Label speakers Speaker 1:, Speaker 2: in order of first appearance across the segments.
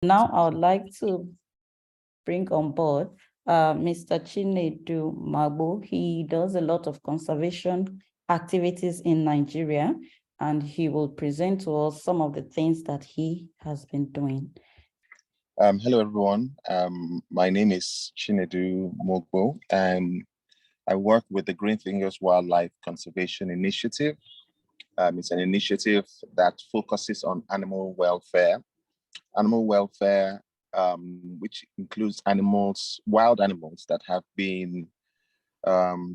Speaker 1: Now I would like to bring on board Mr. Chinedu Mogbo. He does a lot of conservation activities in Nigeria, and he will present to us some of the things that he has been doing.
Speaker 2: Hello, everyone. My name is Chinedu Mogbo, and I work with the Green Fingers Wildlife Conservation Initiative. It's an initiative that focuses on animal welfare. Animal welfare, which includes animals, wild animals that have been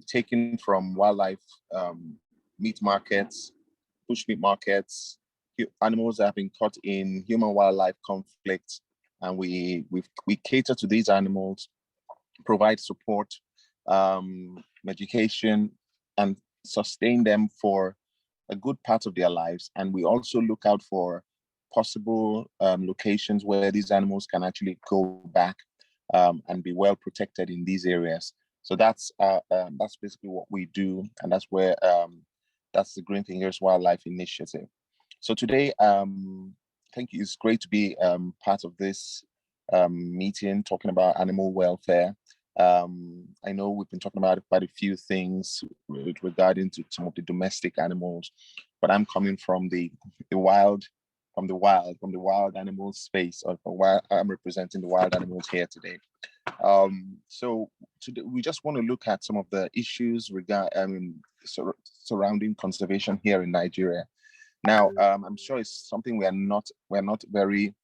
Speaker 2: taken from wildlife meat markets, bush meat markets, animals that have been caught in human-wildlife conflicts, and we cater to these animals, provide support, education, and sustain them for a good part of their lives. And we also look out for possible locations where these animals can actually go back and be well protected in these areas. So that's basically what we do, and that's where that's the Green Fingers Wildlife Initiative. So today, I think it's great to be part of this meeting talking about animal welfare. I know we've been talking about quite a few things regarding to some of the domestic animals, but I'm coming from the wild animal space. I'm representing the wild animals here today. So today we just want to look at some of the issues surrounding conservation here in Nigeria. Now, I'm sure it's something we're not very,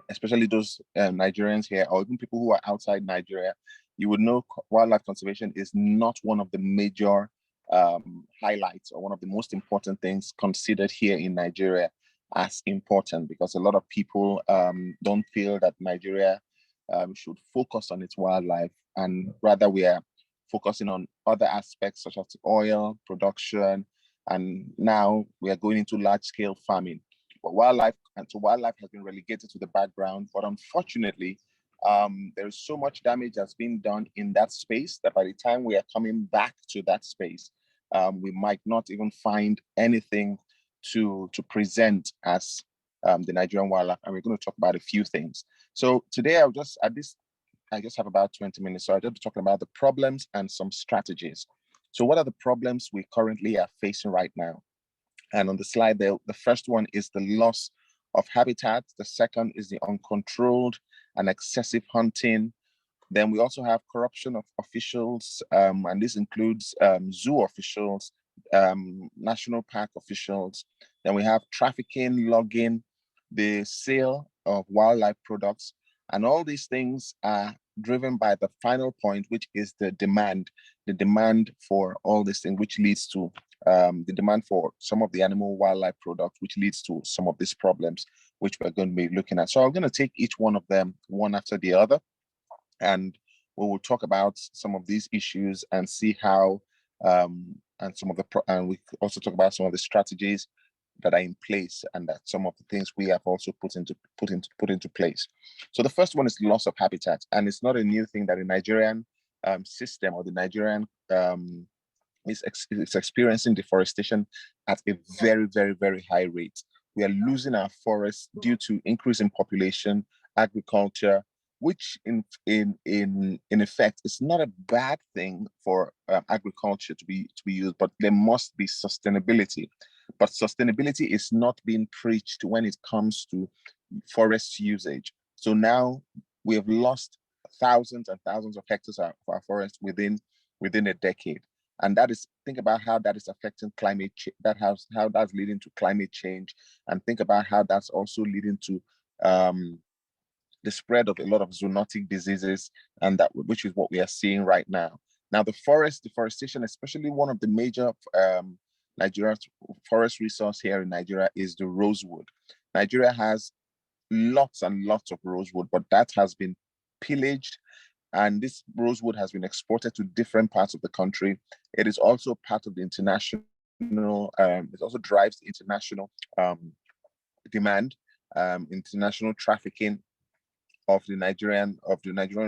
Speaker 2: especially those Nigerians here, or even people who are outside Nigeria. You would know wildlife conservation is not one of the major highlights or one of the most important things considered here in Nigeria as important, because a lot of people don't feel that Nigeria should focus on its wildlife, and rather we are focusing on other aspects such as oil production, and now we are going into large-scale farming. But wildlife has been relegated to the background. But unfortunately, there is so much damage that's been done in that space that by the time we are coming back to that space, we might not even find anything to present as the Nigerian wildlife. And we're going to talk about a few things. So today, I just have about 20 minutes. So I'll just be talking about the problems and some strategies. So what are the problems we currently are facing right now? And on the slide there, the first one is the loss of habitat. The second is the uncontrolled and excessive hunting. Then we also have corruption of officials, and this includes zoo officials, national park officials. Then we have trafficking, logging, the sale of wildlife products, and all these things are driven by the final point, which is the demand for all these things, which leads to the demand for some of the animal wildlife products, which leads to some of these problems, which we're going to be looking at. So I'm going to take each one of them one after the other, and we will talk about some of these issues and see how, and we also talk about some of the strategies that are in place, and that some of the things we have also put into place. So the first one is loss of habitat, and it's not a new thing that the Nigerian system or the Nigerian is experiencing deforestation at a very, very, very high rate. We are losing our forests due to increase in population, agriculture, which in effect is not a bad thing for agriculture to be used, but there must be sustainability. But sustainability is not being preached when it comes to forest usage. So now we have lost thousands and thousands of hectares of our forest within a decade. And that is, think about how that is affecting climate change, how that's leading to climate change, and think about how that's also leading to the spread of a lot of zoonotic diseases, and that, which is what we are seeing right now. Now, the forest deforestation, especially one of the major Nigeria's forest resource here in Nigeria, is the rosewood. Nigeria has lots and lots of rosewood, but that has been pillaged, and this rosewood has been exported to different parts of the country. It is also part of the international, it also drives the international demand, international trafficking of the Nigerian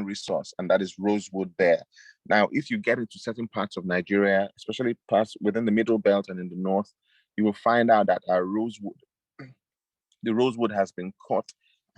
Speaker 2: resource, and that is rosewood there. Now, if you get into certain parts of Nigeria, especially parts within the middle belt and in the north, you will find out that the rosewood has been cut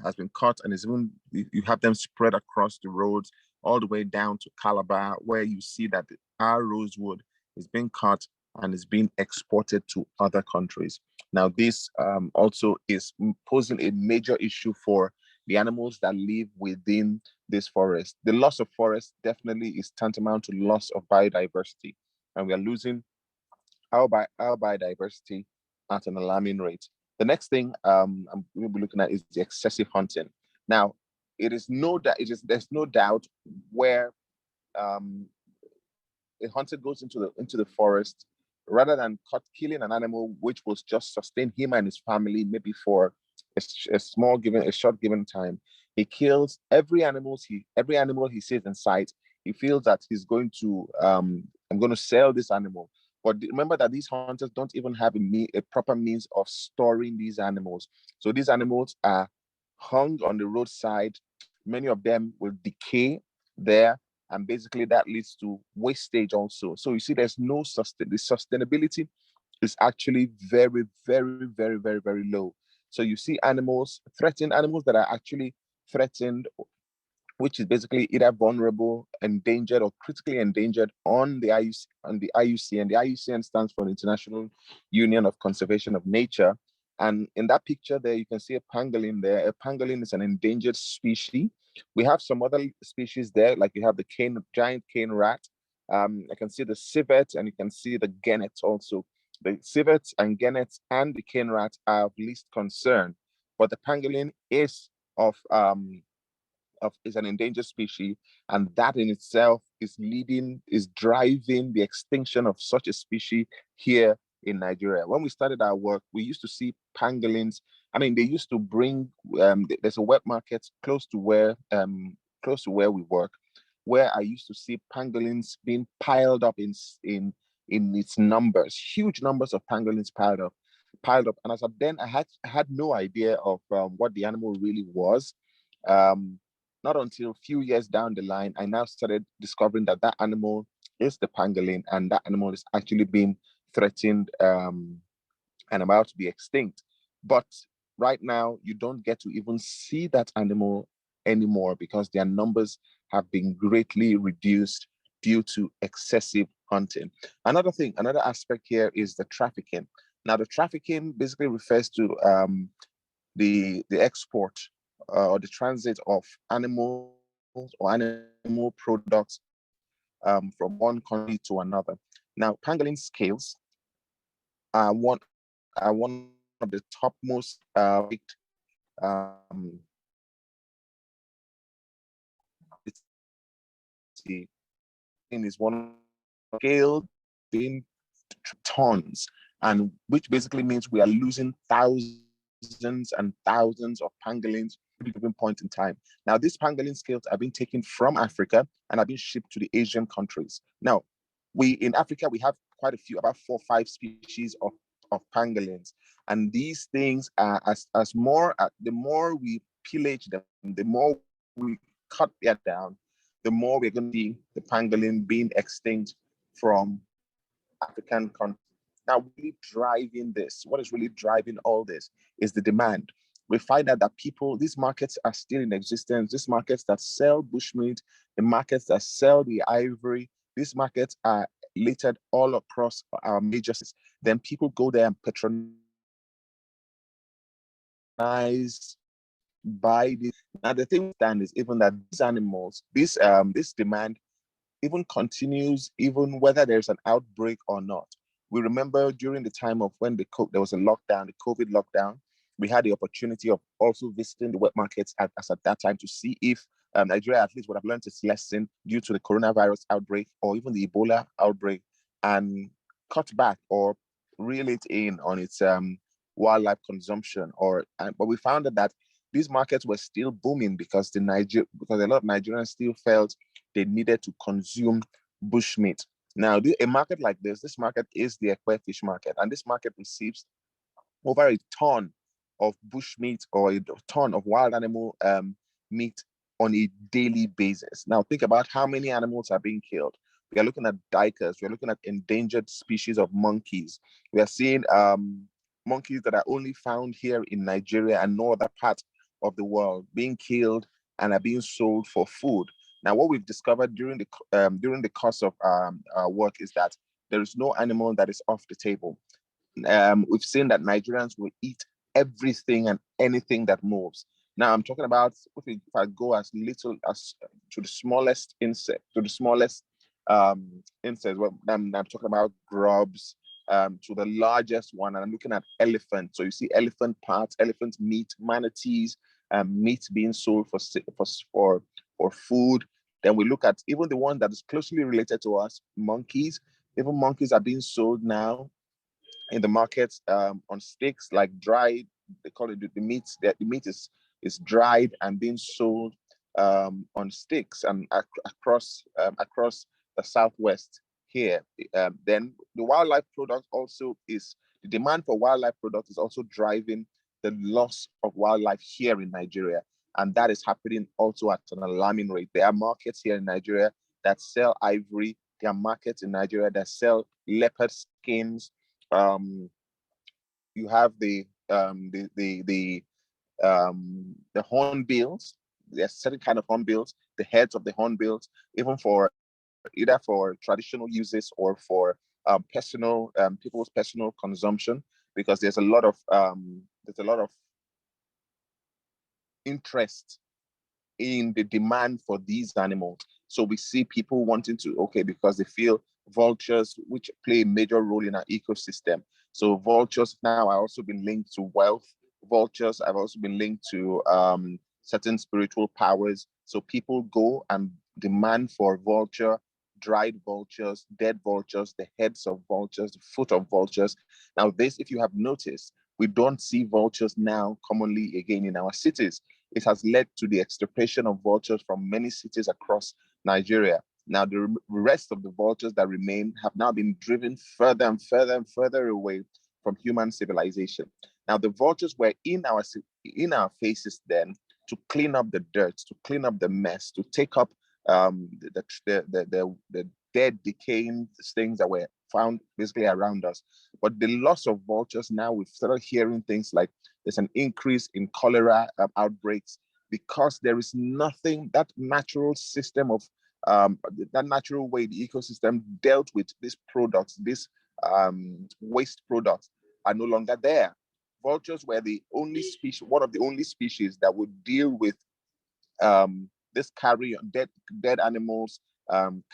Speaker 2: has been cut, and is even you have them spread across the roads all the way down to Calabar, where you see that our rosewood is being cut and is being exported to other countries. Now, this also is posing a major issue for the animals that live within this forest. The loss of forest definitely is tantamount to loss of biodiversity, and we are losing our biodiversity at an alarming rate. The next thing I'm going to be looking at is the excessive hunting. Now, there's no doubt where um, a hunter goes into the forest, rather than killing an animal which will just sustain him and his family, maybe for a short given time. He kills every animal he sees in sight. He feels that he's going to I'm going to sell this animal. But remember that these hunters don't even have a proper means of storing these animals. So these animals are hung on the roadside. Many of them will decay there, and basically that leads to wastage also. So you see, there's no the sustainability is actually very, very, very, very, very low. So you see animals that are actually threatened, which is basically either vulnerable, endangered, or critically endangered on the IUCN. And the IUCN stands for the International Union of Conservation of Nature. And in that picture there, you can see a pangolin there. A pangolin is an endangered species. We have some other species there, like you have the giant cane rat. I can see the civet, and you can see the gannets also. The civets and gannets and the cane rat are of least concern, but the pangolin is an endangered species, and that in itself is driving the extinction of such a species here in Nigeria. When we started our work, we used to see pangolins. I mean, they used to bring. There's a wet market close to where we work, where I used to see pangolins being piled up in its numbers, huge numbers of pangolins piled up. And as of then, I had no idea of what the animal really was. Um, Not until a few years down the line, I now started discovering that that animal is the pangolin, and that animal is actually being threatened and about to be extinct. But right now, you don't get to even see that animal anymore because their numbers have been greatly reduced due to excessive hunting. Another aspect here is the trafficking. Now, the trafficking basically refers to the export or the transit of animals or animal products from one country to another. Now, pangolin scales are one of the topmost is one scale being tons, and which basically means we are losing thousands and thousands of pangolins at a given point in time. Now, these pangolin scales are being taken from Africa and are being shipped to the Asian countries. Now, in Africa, we have quite a few, about 4 or 5 species of pangolins. And these things are the more we pillage them, the more we cut that down, the more we're going to see the pangolin being extinct from African countries. Now, what is really driving all this is the demand. We find out that these markets are still in existence. These markets that sell bushmeat, the markets that sell the ivory, these markets are littered all across our major cities. Then people go there and patronize, buy this. Now, the thing we stand is even that these animals, this demand even continues, even whether there's an outbreak or not. We remember during the time of when there was a lockdown, the COVID lockdown, we had the opportunity of also visiting the wet markets at that time to see if Nigeria at least would have learned its lesson due to the coronavirus outbreak or even the Ebola outbreak, and cut back or reel it in on its wildlife consumption. But we found that these markets were still booming because a lot of Nigerians still felt they needed to consume bushmeat. Now, a market like this market is the Ekwe fish market, and this market receives over a ton of bushmeat or a ton of wild animal meat on a daily basis. Now, think about how many animals are being killed. We are looking at duikers. We are looking at endangered species of monkeys. We are seeing monkeys that are only found here in Nigeria and no other part of the world being killed and are being sold for food. Now, what we've discovered during the course of our work is that there is no animal that is off the table. We've seen that Nigerians will eat everything and anything that moves. Now, I'm talking about if I go as little as to the smallest insect, to the smallest insects. Well, I'm talking about grubs, to the largest one, and I'm looking at elephants. So you see elephant parts, elephant meat, manatees, meat being sold for food. Then we look at even the one that is closely related to us, monkeys. Even monkeys are being sold now in the markets on sticks, like dried. They call it the meat. The meat is dried and being sold on sticks and across the southwest here. Then the wildlife product also is the demand for wildlife product is also driving the loss of wildlife here in Nigeria, and that is happening also at an alarming rate. There are markets here in Nigeria that sell ivory. There are markets in Nigeria that sell leopard skins. You have the hornbills. There's certain kind of hornbills, the heads of the hornbills, even for either for traditional uses or for personal people's personal consumption, because there's a lot of interest in the demand for these animals. So we see people wanting to, okay, because they feel vultures, which play a major role in our ecosystem. So vultures now are also been linked to wealth. Vultures have also been linked to certain spiritual powers. So people go and demand for vulture, dried vultures, dead vultures, the heads of vultures, the foot of vultures. Now this, if you have noticed, we don't see vultures now commonly again in our cities. It has led to the extirpation of vultures from many cities across Nigeria. Now, the rest of the vultures that remain have now been driven further and further and further away from human civilization. Now, the vultures were in our faces then to clean up the dirt, to clean up the mess, to take up the dead, decaying things that were found basically around us. But the loss of vultures, now we've started hearing things like there's an increase in cholera outbreaks because there is nothing, that natural system of that natural way the ecosystem dealt with these products, these waste products are no longer there. Vultures were the only species, one of the only species that would deal with this carry on dead animals,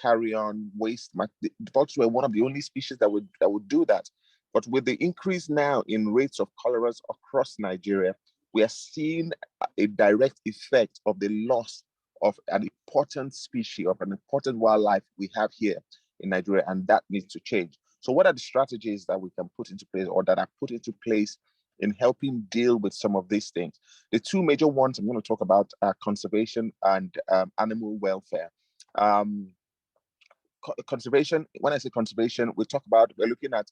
Speaker 2: carry on waste. The vultures were one of the only species that would do that. But with the increase now in rates of cholera across Nigeria, we are seeing a direct effect of the loss of an important species, of an important wildlife we have here in Nigeria, and that needs to change. So what are the strategies that we can put into place, or that are put into place in helping deal with some of these things? The two major ones I'm going to talk about are conservation and animal welfare. Conservation, when I say conservation, we're looking at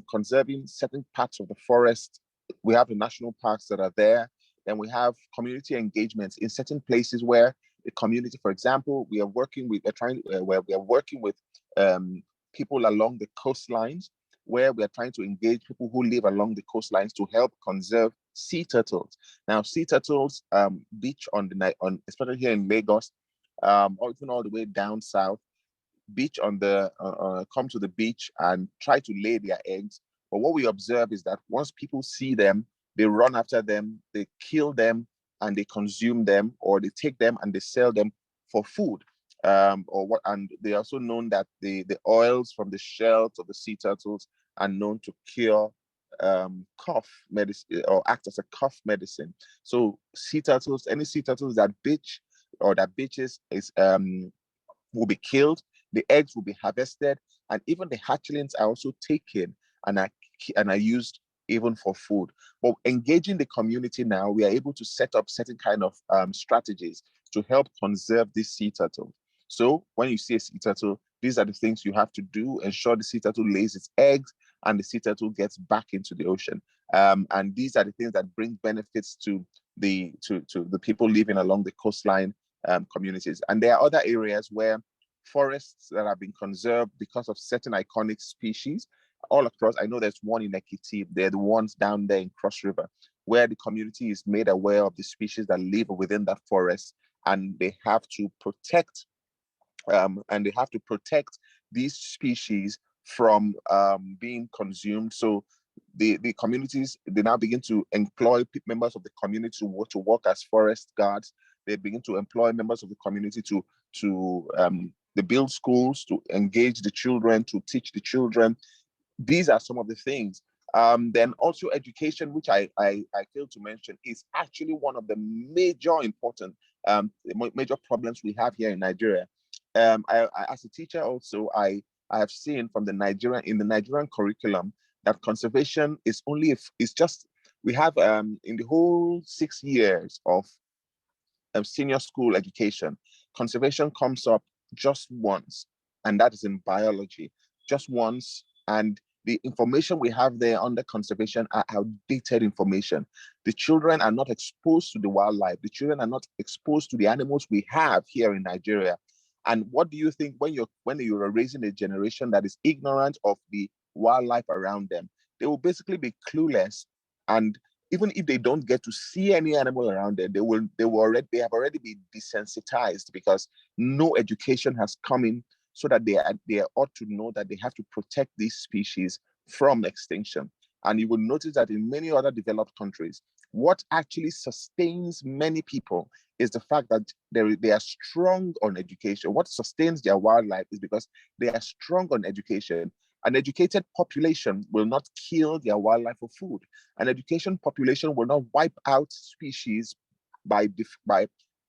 Speaker 2: conserving certain parts of the forest. We have the national parks that are there. Then we have community engagements in certain places where the community, for example, we are working with people along the coastlines, where we are trying to engage people who live along the coastlines to help conserve sea turtles. Now, sea turtles beach especially here in Lagos, or even all the way down south, beach on the come to the beach and try to lay their eggs. But what we observe is that once people see them, they run after them, they kill them, and they consume them, or they take them and they sell them for food. And they also known that the oils from the shells of the sea turtles are known to cure cough medicine, or act as a cough medicine. So any sea turtles that beach or that beaches is will be killed, the eggs will be harvested, and even the hatchlings are also taken and are used even for food. But engaging the community now, we are able to set up certain kind of strategies to help conserve this sea turtle. So when you see a sea turtle, these are the things you have to do: ensure the sea turtle lays its eggs and the sea turtle gets back into the ocean. And these are the things that bring benefits to the people living along the coastline communities. And there are other areas where forests that have been conserved because of certain iconic species all across. I know there's one in Ekiti. They're the ones down there in Cross River, where the community is made aware of the species that live within that forest, and they have to protect these species from being consumed. So the communities, they now begin to employ members of the community to work as forest guards. They begin to employ members of the community to they build schools, to engage the children, to teach the children. These are some of the things. Then also education, which I failed to mention, is actually one of the major problems we have here in Nigeria. As a teacher also, I have seen from the Nigerian curriculum that conservation is only if it's just, we have in the whole 6 years of senior school education, conservation comes up just once, and that is in biology, just once. And the information we have there under conservation are outdated information. The children are not exposed to the wildlife. The children are not exposed to the animals we have here in Nigeria. And what do you think when you're raising a generation that is ignorant of the wildlife around them? They will basically be clueless, and even if they don't get to see any animal around them, they have already been desensitized, because no education has come in, so that they ought to know that they have to protect these species from extinction. And you will notice that in many other developed countries, what actually sustains many people is the fact that they are strong on education. What sustains their wildlife is because they are strong on education. An educated population will not kill their wildlife for food. An education population will not wipe out species by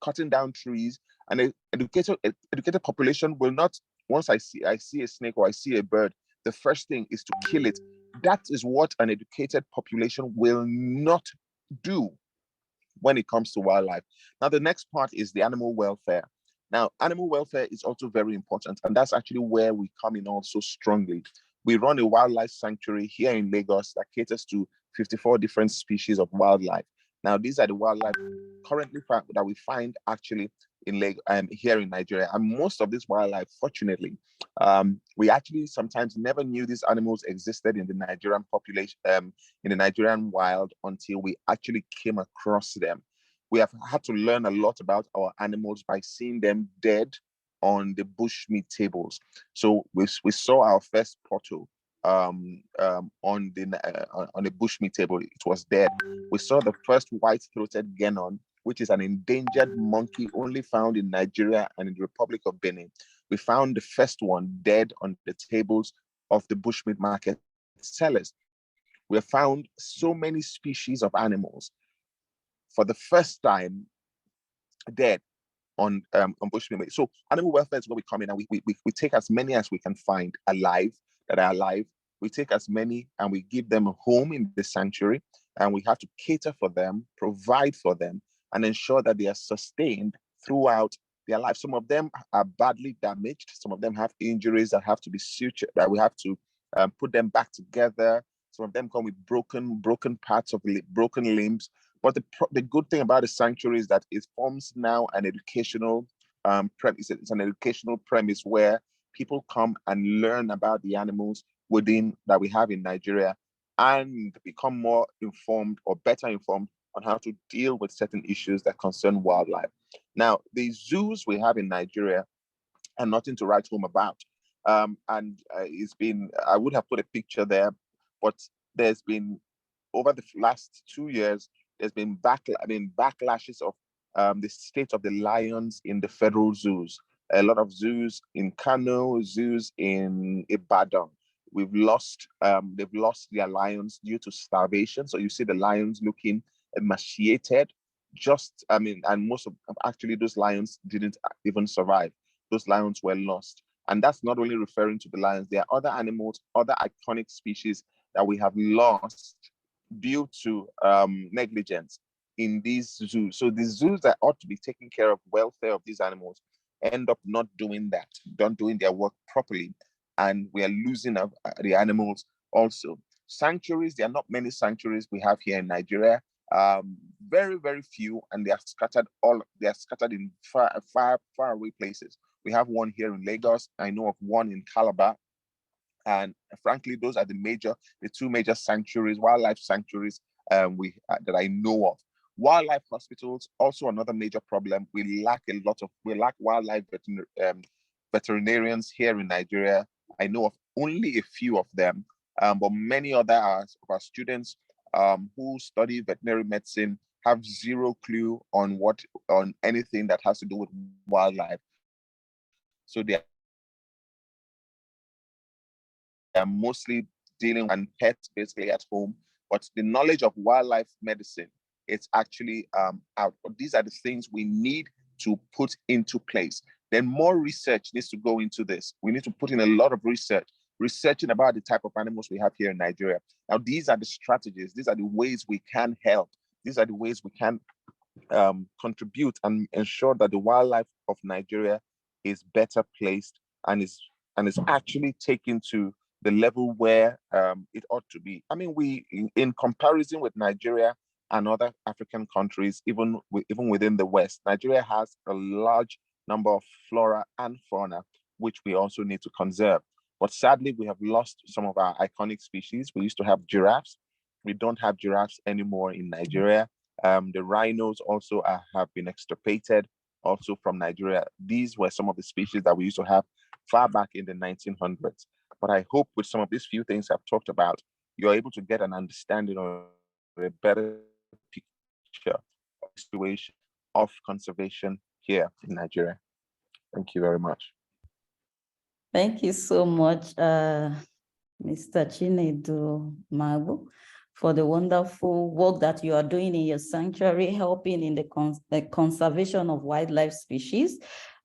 Speaker 2: cutting down trees. An educated population will not, once I see a snake or I see a bird, the first thing is to kill it. That is what an educated population will not do when it comes to wildlife. Now, the next part is the animal welfare. Now, animal welfare is also very important, and that's actually where we come in also strongly. We run a wildlife sanctuary here in Lagos that caters to 54 different species of wildlife. Now, these are the wildlife currently that we find actually here in Nigeria. And most of this wildlife, fortunately, we actually sometimes never knew these animals existed in the Nigerian population, in the Nigerian wild, until we actually came across them. We have had to learn a lot about our animals by seeing them dead on the bushmeat tables. So we saw our first portal on the bushmeat table. It was dead. We saw the first white-throated genon, which is an endangered monkey only found in Nigeria and in the Republic of Benin. We found the first one dead on the tables of the bushmeat market sellers. We have found so many species of animals for the first time dead on bushmeat. So animal welfare is where we come in, and we take as many as we can find alive that are alive. We take as many and we give them a home in the sanctuary, and we have to cater for them, provide for them, and ensure that they are sustained throughout their life. Some of them are badly damaged. Some of them have injuries that have to be sutured, that we have to put them back together. Some of them come with broken parts of broken limbs. But the good thing about the sanctuary is that it forms now an educational premise. It's an educational premise where people come and learn about the animals that we have in Nigeria, and become more informed or better informed on how to deal with certain issues that concern wildlife. Now, the zoos we have in Nigeria are nothing to write home about. I would have put a picture there, but there's been, over the last 2 years, there's been backlashes of the state of the lions in the federal zoos. A lot of zoos in Kano, zoos in Ibadan. They've lost their lions due to starvation. So you see the lions looking emaciated. And most of actually those lions didn't even survive. Those lions were lost. And that's not only referring to the lions. There are other animals, other iconic species that we have lost due to negligence in these zoos. So the zoos that ought to be taking care of welfare of these animals end up not doing that, not doing their work properly, and we are losing the animals also. Sanctuaries, there are not many sanctuaries we have here in Nigeria. Very, very few, and they are scattered in far away places. We have one here in Lagos. I know of one in Calabar. And frankly, those are the two major sanctuaries, wildlife sanctuaries that I know of. Wildlife hospitals, also another major problem. We lack wildlife veterinarians here in Nigeria. I know of only a few of them, but many of our students who study veterinary medicine have zero clue on anything that has to do with wildlife. So they are mostly dealing with pets basically at home, but the knowledge of wildlife medicine, it's actually out. But these are the things we need to put into place. Then more research needs to go into this. We need to put in a lot of researching about the type of animals we have here in Nigeria. Now, these are the strategies. These are the ways we can help. These are the ways we can contribute and ensure that the wildlife of Nigeria is better placed and is actually taken to the level where it ought to be. I mean, in comparison with Nigeria and other African countries, even within the West, Nigeria has a large number of flora and fauna, which we also need to conserve. But sadly, we have lost some of our iconic species. We used to have giraffes. We don't have giraffes anymore in Nigeria. The rhinos also have been extirpated also from Nigeria. These were some of the species that we used to have far back in the 1900s. But I hope with some of these few things I've talked about, you're able to get an understanding or a better picture of the situation of conservation here in Nigeria. Thank you very much.
Speaker 1: Thank you so much, Mr. Chinedu Mogbo, for the wonderful work that you are doing in your sanctuary, helping in the conservation of wildlife species.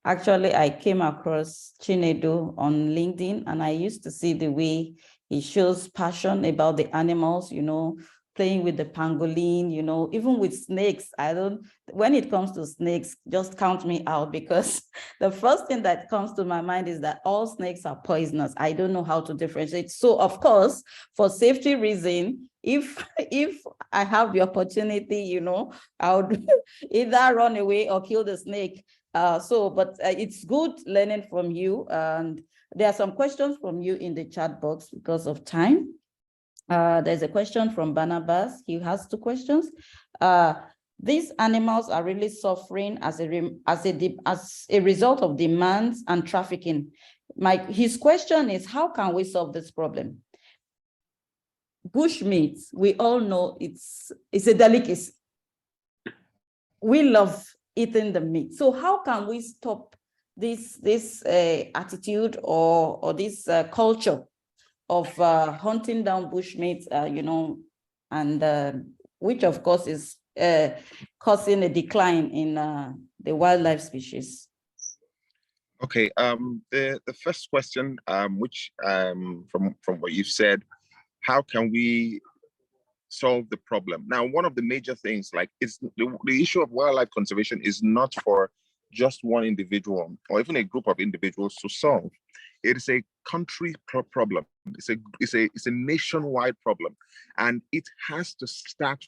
Speaker 1: Actually, I came across Chinedu on LinkedIn, and I used to see the way he shows passion about the animals, playing with the pangolin, even with snakes. When it comes to snakes, just count me out, because the first thing that comes to my mind is that all snakes are poisonous. I don't know how to differentiate. So of course, for safety reason, if I have the opportunity, I would either run away or kill the snake. But it's good learning from you. And there are some questions from you in the chat box because of time. There's a question from Barnabas. He has two questions. These animals are really suffering as a result of demands and trafficking. His question is, how can we solve this problem? Bushmeat, we all know it's a delicacy. We love eating the meat. So how can we stop this attitude or this culture of hunting down bushmeat, and which of course is causing a decline in the wildlife species?
Speaker 2: Okay, the first question, which from what you've said, how can we solve the problem? Now, one of the major things, is the issue of wildlife conservation is not for just one individual or even a group of individuals to solve. It is a country problem. It's a nationwide problem, and it has to start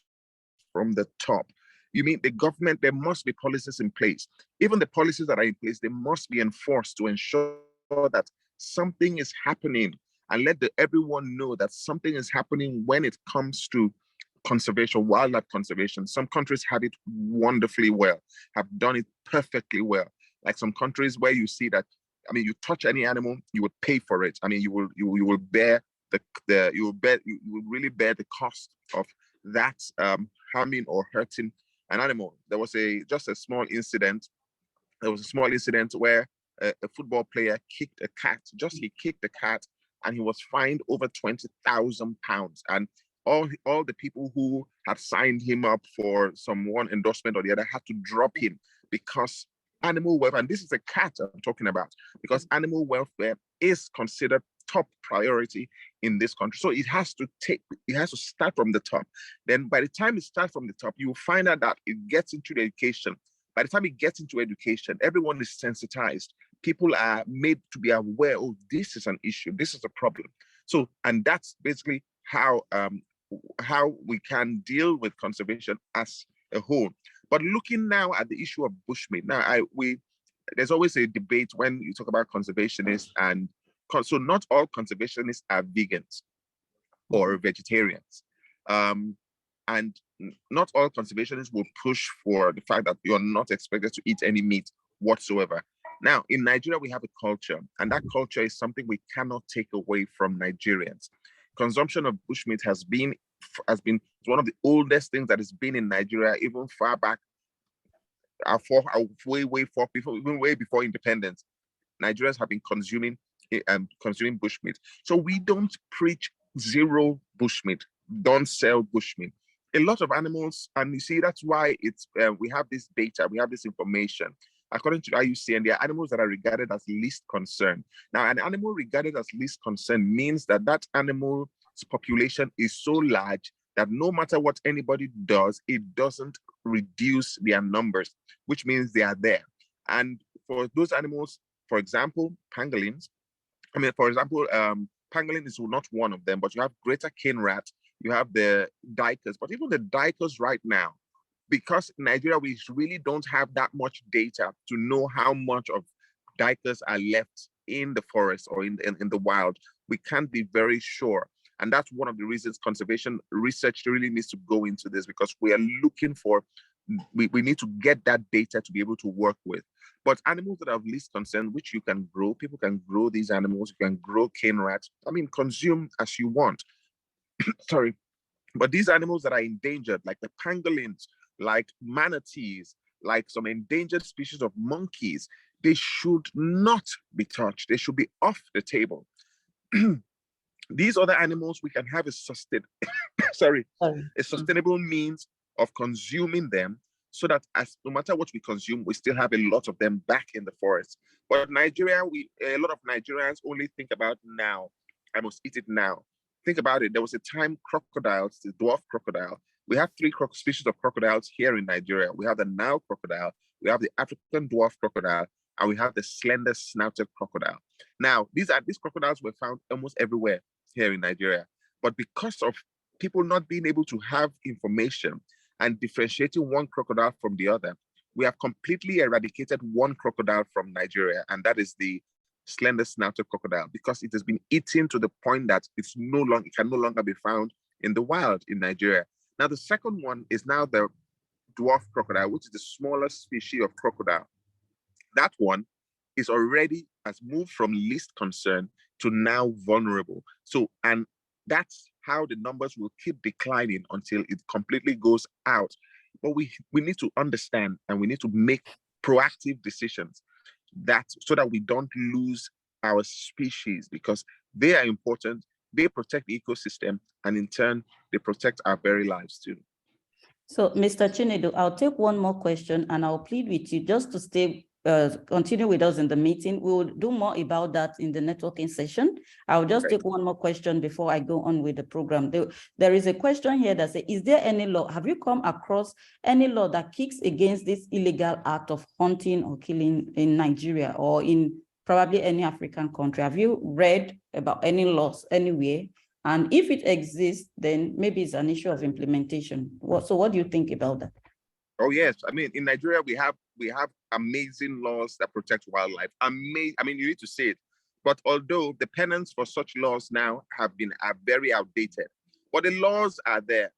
Speaker 2: from the top. You mean the government? There must be policies in place. Even the policies that are in place, they must be enforced to ensure that something is happening, and let everyone know that something is happening when it comes to conservation, wildlife conservation. Some countries have it wonderfully well, have done it perfectly well. Like some countries where you see that, you touch any animal, you would pay for it. You will bear you will really bear the cost of that harming or hurting an animal. There was just a small incident. There was a small incident where a football player kicked a cat. He kicked the cat, and he was fined over £20,000. And all the people who had signed him up for one endorsement or the other had to drop him, because animal welfare, and this is a cat I'm talking about, because animal welfare is considered top priority in this country. So it has to start from the top. Then by the time it starts from the top, you will find out that it gets into the education. By the time it gets into education, everyone is sensitized. People are made to be aware, oh, this is an issue, this is a problem. So, and that's basically how we can deal with conservation as a whole. But looking now at the issue of bushmeat, there's always a debate when you talk about conservationists, and so not all conservationists are vegans or vegetarians. And not all conservationists will push for the fact that you're not expected to eat any meat whatsoever. Now, in Nigeria, we have a culture, and that culture is something we cannot take away from Nigerians. Consumption of bushmeat has been one of the oldest things that has been in Nigeria, even far back, way before independence. Nigerians have been consuming bushmeat. So we don't preach zero bushmeat, don't sell bushmeat. A lot of animals, and you see, that's why we have this data, we have this information. According to IUCN, there are animals that are regarded as least concern. Now, an animal regarded as least concern means that that animal's population is so large that no matter what anybody does, it doesn't reduce their numbers, which means they are there. And for those animals, for example, pangolins, pangolin is not one of them, but you have greater cane rat, you have the duikers, but even the duikers right now, because in Nigeria, we really don't have that much data to know how much of duikers are left in the forest or in the wild. We can't be very sure. And that's one of the reasons conservation research really needs to go into this, because we are looking for, we need to get that data to be able to work with. But animals that are of least concern, which you can grow, people can grow these animals, you can grow cane rats, consume as you want. Sorry. But these animals that are endangered, like the pangolins, like manatees, like some endangered species of monkeys, they should not be touched. They should be off the table. These other animals, we can have a sustainable means of consuming them, so that no matter what we consume, we still have a lot of them back in the forest. But Nigeria, a lot of Nigerians only think about now. I must eat it now. Think about it. There was a time crocodiles, the dwarf crocodile. We have three species of crocodiles here in Nigeria. We have the Nile crocodile, we have the African dwarf crocodile, and we have the slender snouted crocodile. Now, these crocodiles were found almost everywhere here in Nigeria. But because of people not being able to have information and differentiating one crocodile from the other, we have completely eradicated one crocodile from Nigeria, and that is the slender snouted crocodile, because it has been eaten to the point that it can no longer be found in the wild in Nigeria. Now, the second one is now the dwarf crocodile, which is the smallest species of crocodile. That one has moved from least concern to now vulnerable. So, and that's how the numbers will keep declining until it completely goes out. But we need to understand, and we need to make proactive decisions so that we don't lose our species, because they are important. They protect the ecosystem, and in turn, they protect our very lives too.
Speaker 1: So, Mr. Chinedu, I'll take one more question, and I'll plead with you just to continue with us in the meeting. We will do more about that in the networking session. I'll just take one more question before I go on with the program. There is a question here that says, is there any law, have you come across any law that kicks against this illegal act of hunting or killing in Nigeria or in probably any African country? Have you read about any laws anywhere? And if it exists, then maybe it's an issue of implementation. So what do you think about that?
Speaker 2: Oh, yes. In Nigeria, we have amazing laws that protect wildlife. You need to say it. But although the penance for such laws now are very outdated, but the laws are there.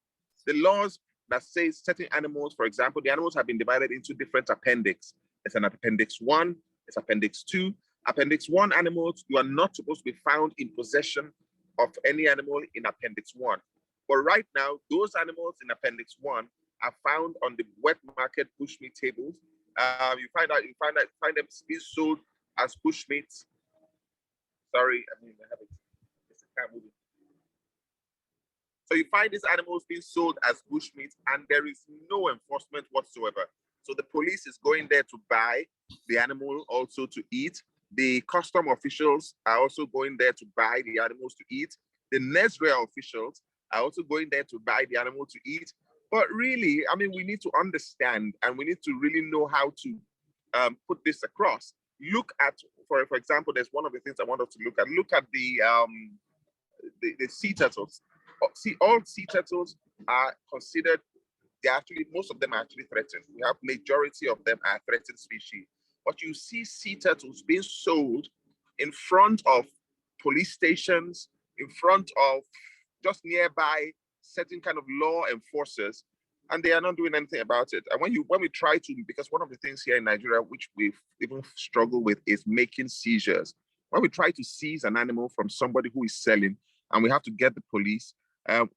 Speaker 2: The laws that say certain animals, for example, the animals have been divided into different appendix. It's an appendix 1, it's appendix 2. Appendix 1 animals, you are not supposed to be found in possession of any animal in appendix 1. But right now, those animals in appendix 1 are found on the wet market bushmeat tables. You find them being sold as bushmeat. Sorry, I have it. It's a car moving. So you find these animals being sold as bushmeat, and there is no enforcement whatsoever. So the police is going there to buy the animal also to eat. The custom officials are also going there to buy the animals to eat. The NESREA officials are also going there to buy the animal to eat. But really, we need to understand, and we need to really know how to put this across. Look at, for example, there's one of the things I want us to look at. Look at the sea turtles. See, all sea turtles are considered, most of them are actually threatened. We have majority of them are threatened species. But you see sea turtles being sold in front of police stations, in front of just nearby certain kind of law enforcers, and they are not doing anything about it. And when we try to, because one of the things here in Nigeria, which we've even struggled with, is making seizures. When we try to seize an animal from somebody who is selling, and we have to get the police,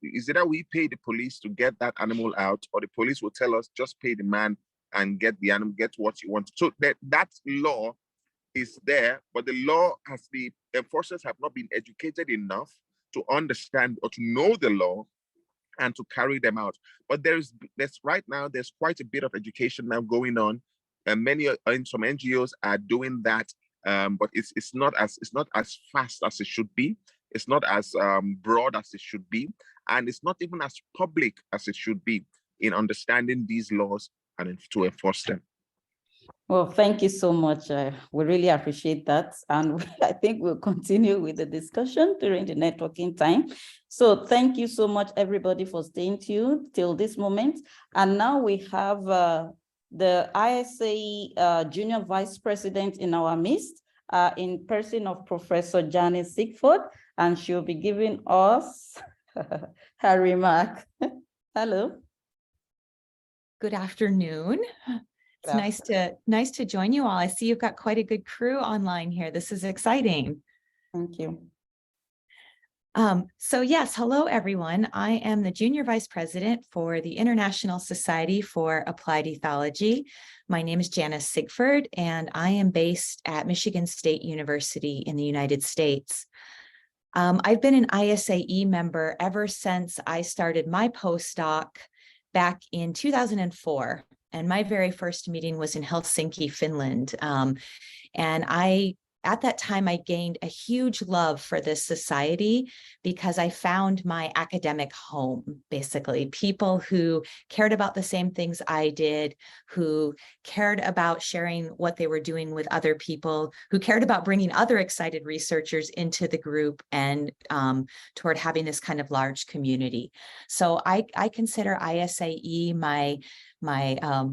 Speaker 2: is it that we pay the police to get that animal out, or the police will tell us just pay the man and get the animal, get what you want. So that law is there, but the law has, the enforcers have not been educated enough to understand or to know the law and to carry them out. But there's right now, there's quite a bit of education now going on, and some NGOs are doing that, but it's not as fast as it should be. It's not as broad as it should be, and it's not even as public as it should be in understanding these laws and to enforce them.
Speaker 1: Well, thank you so much. We really appreciate that. And I think we'll continue with the discussion during the networking time. So thank you so much, everybody, for staying tuned till this moment. And now we have the ISAE Junior Vice President in our midst, in person of Professor Janice Siegford, and she'll be giving us her remark. Hello.
Speaker 3: Good afternoon. It's nice to join you all. I see you've got quite a good crew online here. This is exciting.
Speaker 1: Thank you.
Speaker 3: So yes, hello everyone. I am the Junior Vice President for the International Society for Applied Ethology. My name is Janice Siegford, and I am based at Michigan State University in the United States. I've been an ISAE member ever since I started my postdoc back in 2004. And my very first meeting was in Helsinki, Finland. And at that time, I gained a huge love for this society because I found my academic home, basically. People who cared about the same things I did, who cared about sharing what they were doing with other people, who cared about bringing other excited researchers into the group and toward having this kind of large community. So I consider ISAE my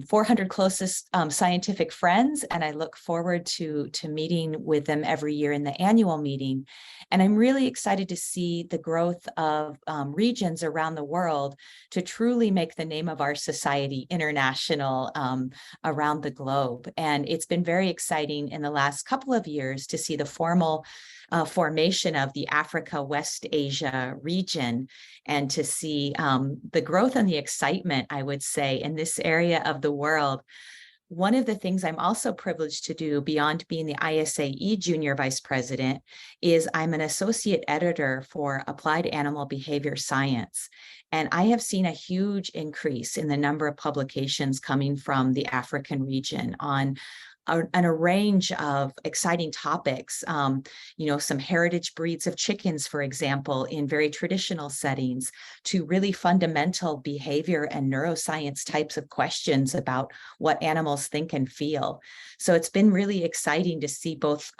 Speaker 3: 400 closest scientific friends, and I look forward to meeting with them every year in the annual meeting. And I'm really excited to see the growth of regions around the world to truly make the name of our society international around the globe. And it's been very exciting in the last couple of years to see the formal formation of the Africa West Asia region, and to see the growth and the excitement, I would say, in this area of the world. One of the things I'm also privileged to do beyond being the ISAE Junior Vice President is I'm an associate editor for Applied Animal Behavior Science. And I have seen a huge increase in the number of publications coming from the African region on a range of exciting topics, some heritage breeds of chickens, for example, in very traditional settings, to really fundamental behavior and neuroscience types of questions about what animals think and feel. So it's been really exciting to see both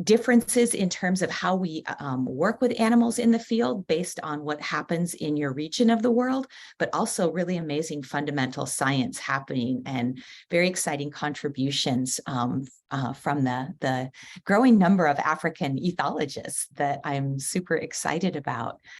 Speaker 3: differences in terms of how we work with animals in the field based on what happens in your region of the world, but also really amazing fundamental science happening and very exciting contributions from the growing number of African ethologists that I'm super excited about.